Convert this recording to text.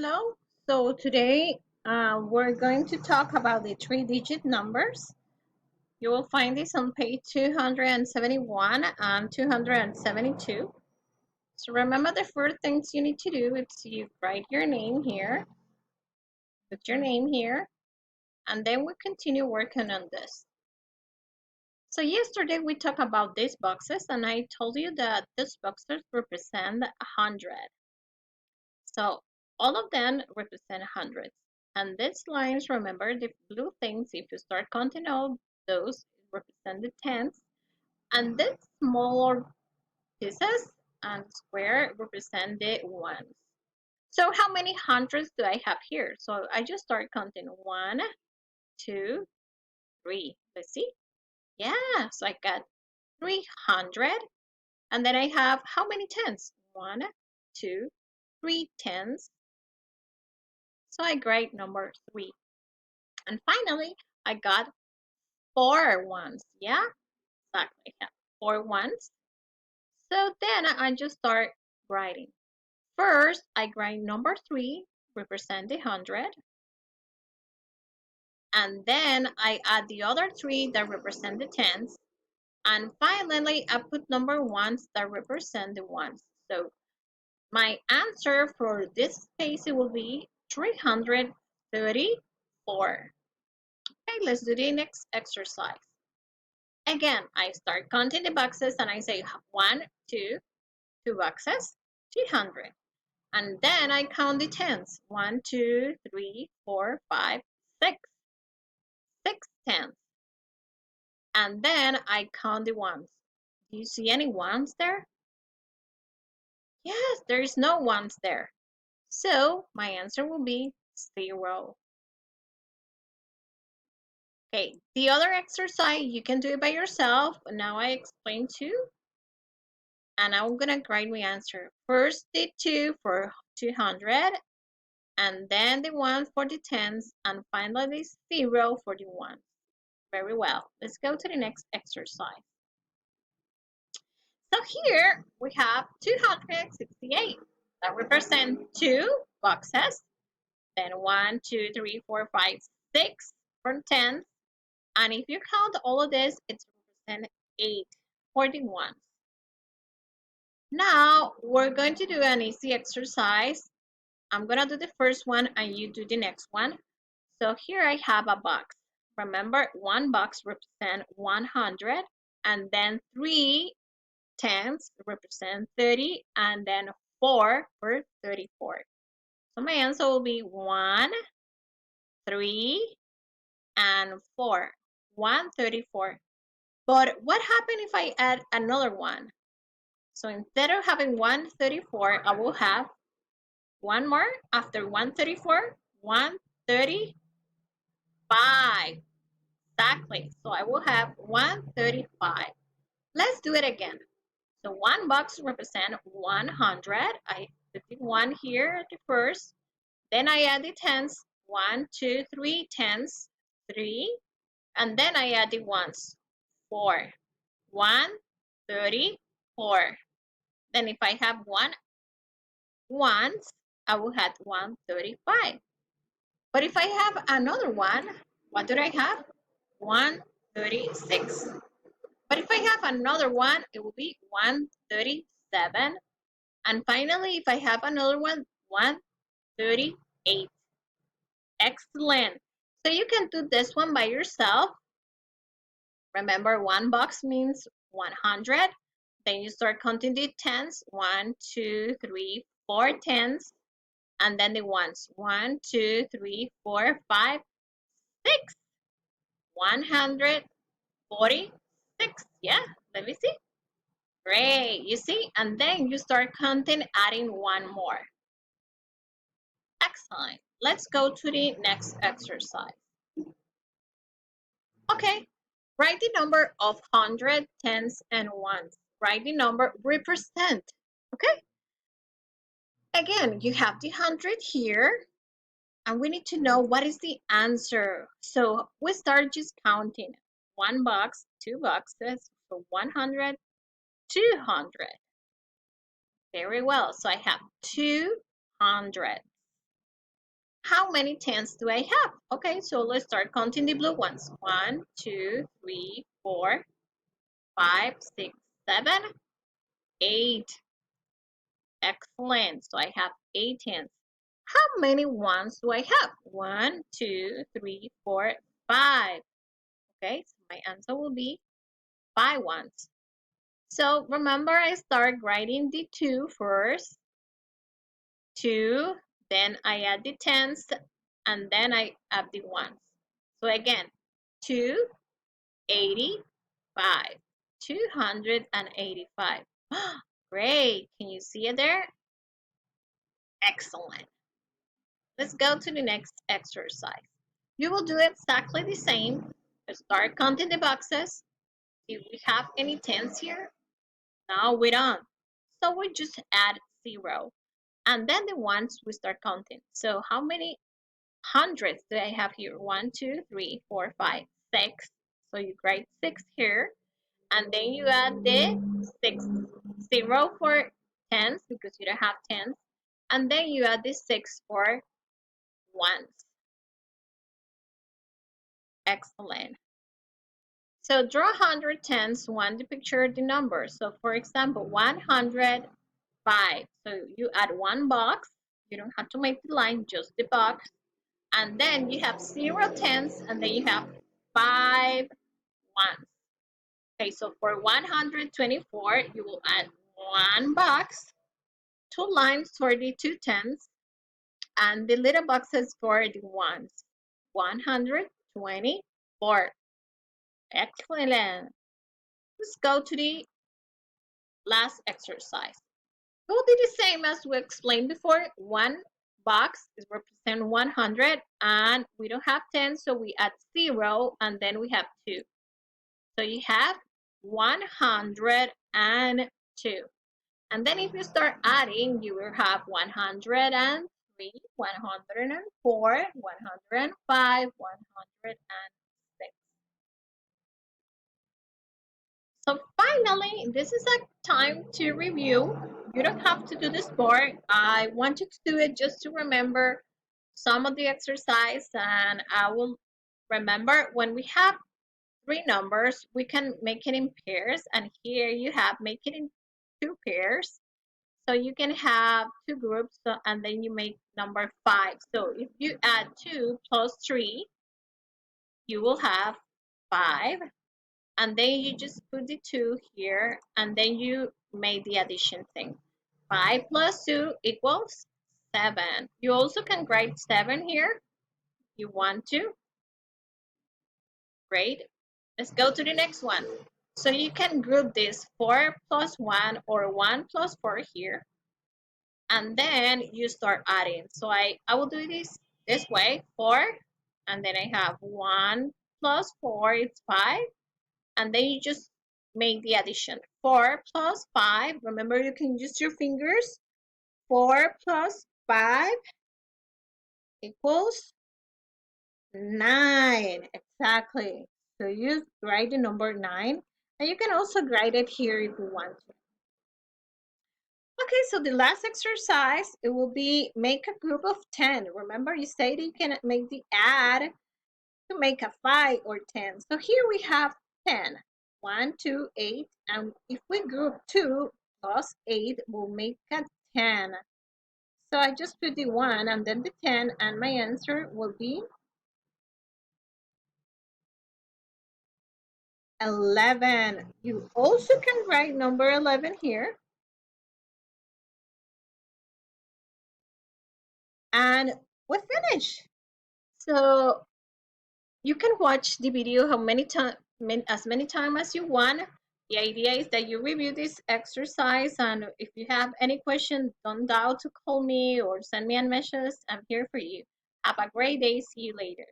Hello. So today we're going to talk about the three-digit numbers. You will find this on page 271 and 272. So remember the first things you need to do is you write your name here, put your name here, and then we continue working on this. So yesterday we talked about these boxes and I told you that these boxes represent 100. So all of them represent hundreds. And these lines, remember the blue things, if you start counting all those, represent the tens. And these smaller pieces and square represent the ones. So how many hundreds do I have here? So I just start counting 1, 2, 3. Let's see. Yeah, so I got 300. And then I have how many tens? 1, 2, 3 tens. So I grade number 3. And finally, I got 4 ones. Yeah, exactly. I have 4 ones. So then I just start writing. First, I write number 3, represent the 100. And then I add the other 3 that represent the tens. And finally, I put number 1s that represent the ones. So my answer for this space will be 334. Okay, let's do the next exercise. Again, I start counting the boxes and I say 1, 2, 2 boxes, 300. And then I count the tens. 1, 2, 3, 4, 5, 6. 6 tens. And then I count the ones. Do you see any ones there? Yes, there is no ones there. So my answer will be 0. Okay, the other exercise, you can do it by yourself. Now I explain too. And I'm gonna write my answer. First the 2 for 200, and then the 1 for the tens, and finally the 0 for the ones. Very well. Let's go to the next exercise. So here we have 268 that represent 2 boxes, then 1, 2, 3, 4, 5, 6 for tens, and if you count all of this, it's represent 8 for the ones. Now we're going to do an easy exercise. I'm gonna do the first one and you do the next one. So here I have a box. Remember, one box represents 100, and then 3 tens represent 30, and then 4 for 34. So my answer will be 1, 3, and 4. 134. But what happens if I add another one? So instead of having 134, I will have one more after 134, 135. Exactly. So I will have 135. Let's do it again. So one box represents 100. I put the 1 here at the first. Then I add the tens. 1, 2, 3 tens. 3. And then I add the ones. 4. 134. Then if I have one ones, I will have 135. But if I have another one, what do I have? 136. But if I have another one, it will be 137. And finally, if I have another one, 138. Excellent. So you can do this one by yourself. Remember, one box means 100. Then you start counting the tens. 1, 2, 3, 4 tens. And then the ones. 1, 2, 3, 4, 5, 6. 146. Yeah, let me see. Great, you see? And then you start counting, adding one more. Excellent. Let's go to the next exercise. Okay, write the number of hundred, tens, and ones. Write the number represent. Okay? Again, you have the 100 here, and we need to know what is the answer. So we start just counting. One box, two boxes, so 100, 200. Very well. So I have 200. how many tens do I have? Okay, so let's start counting the blue ones. 1, 2, 3, 4, 5, 6, 7, 8. Excellent. So I have 8 tens. How many ones do I have? 1, 2, 3, 4, 5. Okay, so my answer will be 5 ones. So remember, I start writing the 2 first. 2, then I add the tens, and then I add the ones. So again, 285, 285. Great. Can you see it there? Excellent. Let's go to the next exercise. You will do exactly the same. Start counting the boxes. Do we have any tens here? No, we don't. So we just add 0. And then the ones we start counting. So how many hundreds do I have here? 1, 2, 3, 4, 5, 6. So you write 6 here. And then you add the 6, 0 for tens because you don't have tens. And then you add the 6 for ones. Excellent. So draw 100 tens, one to picture the number. So for example, 105. So you add one box. You don't have to make the line, just the box. And then you have 0 tens, and then you have 5 ones. Okay, so for 124, you will add one box, 2 lines for the 2 tens, and the little boxes for the ones. 124. Excellent. Let's go to the last exercise. It will be the same as we explained before. One box is represent 100, and we don't have 10, so we add 0, and then we have 2. So you have 102. And then if you start adding, you will have 103, 104, 105, 106. So finally, this is a time to review. You don't have to do this part. I want you to do it just to remember some of the exercise, and I will remember when we have 3 numbers, we can make it in pairs, and here you have make it in 2 pairs. So you can have 2 groups, and then you make number 5. So if you add 2 plus 3, you will have 5. And then you just put the 2 here, and then you make the addition thing. 5 plus 2 equals 7. You also can write 7 here if you want to. Great. Let's go to the next one. So you can group this 4 plus 1 or 1 plus 4 here. And then you start adding. So I will do this way, 4. And then I have 1 plus 4, it's 5. And then you just make the addition. 4 plus 5, remember you can use your fingers. 4 plus 5 equals 9. Exactly. So you write the number 9. And you can also write it here if you want to. Okay, so the last exercise, it will be make a group of 10. Remember you said you can make the add to make a 5 or 10. So here we have 10. 1, 2, 8. And if we group 2 plus 8, we'll make a 10. So I just put the 1 and then the 10, and my answer will be 11. You also can write number 11 here. And we finish. So you can watch the video as many times as you want. The idea is that you review this exercise, and if you have any questions, don't doubt to call me or send me a message. I'm here for you. Have a great day. See you later.